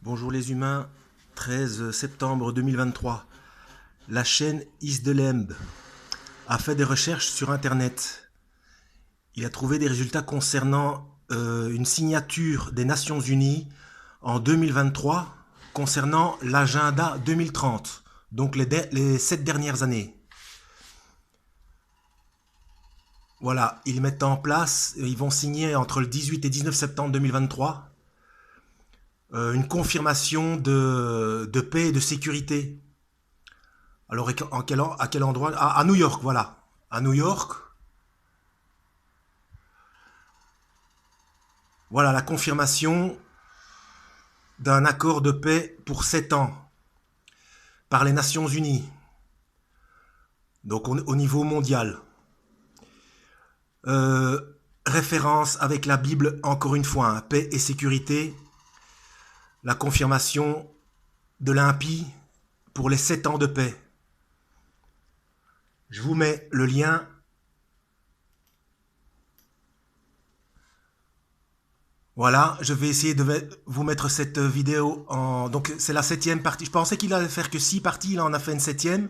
Bonjour les humains, 13 septembre 2023. La chaîne Isdelemb a fait des recherches sur Internet. Il a trouvé des résultats concernant une signature des Nations Unies en 2023 concernant l'agenda 2030, donc les 7 dernières années. Voilà, ils mettent en place, ils vont signer entre le 18 et 19 septembre 2023 une confirmation de paix et de sécurité. Alors, à quel endroit? À New York, voilà. À New York, voilà la confirmation d'un accord de paix pour 7 ans par les Nations Unies, donc au niveau mondial. Euh, Référence avec la Bible, encore une fois, hein, paix et sécurité, la confirmation de l'impie pour les 7 ans de paix. Je vous mets le lien. Voilà, je vais essayer de vous mettre cette vidéo en... Donc c'est la 7e partie. Je pensais qu'il allait faire que 6 parties, il en a fait une 7e.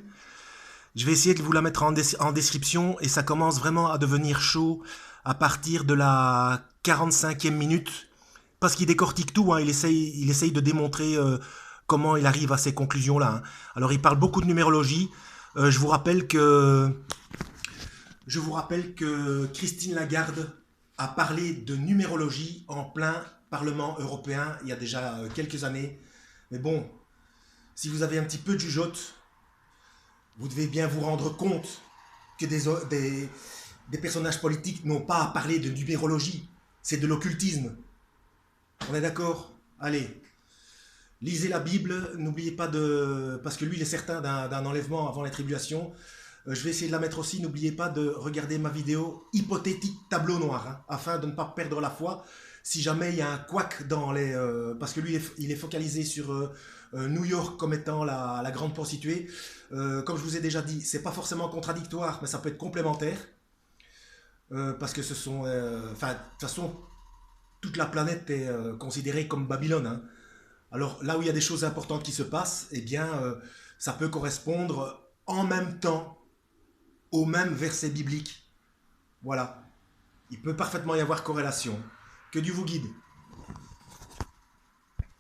Je vais essayer de vous la mettre en description et ça commence vraiment à devenir chaud à partir de la 45e minute. Parce qu'il décortique tout, hein, il essaye de démontrer comment il arrive à ces conclusions-là. Hein. Alors il parle beaucoup de numérologie. Je vous rappelle que Christine Lagarde a parlé de numérologie en plein Parlement européen il y a déjà quelques années. Mais bon, si vous avez un petit peu de jugeote, vous devez bien vous rendre compte que des personnages politiques n'ont pas à parler de numérologie. C'est de l'occultisme. On est d'accord? Allez, lisez la Bible, n'oubliez pas de... Parce que lui, il est certain d'un enlèvement avant la tribulation. Je vais essayer de la mettre aussi. N'oubliez pas de regarder ma vidéo hypothétique tableau noir, hein, afin de ne pas perdre la foi. Si jamais il y a un couac dans les... parce que lui, il est focalisé sur New York comme étant la grande prostituée. Comme je vous ai déjà dit, c'est pas forcément contradictoire, mais ça peut être complémentaire. Parce que ce sont... Enfin, de toute façon, toute la planète est considérée comme Babylone. Hein. Alors là où il y a des choses importantes qui se passent, eh bien, ça peut correspondre en même temps au même verset biblique. Voilà. Il peut parfaitement y avoir corrélation. Que Dieu vous guide.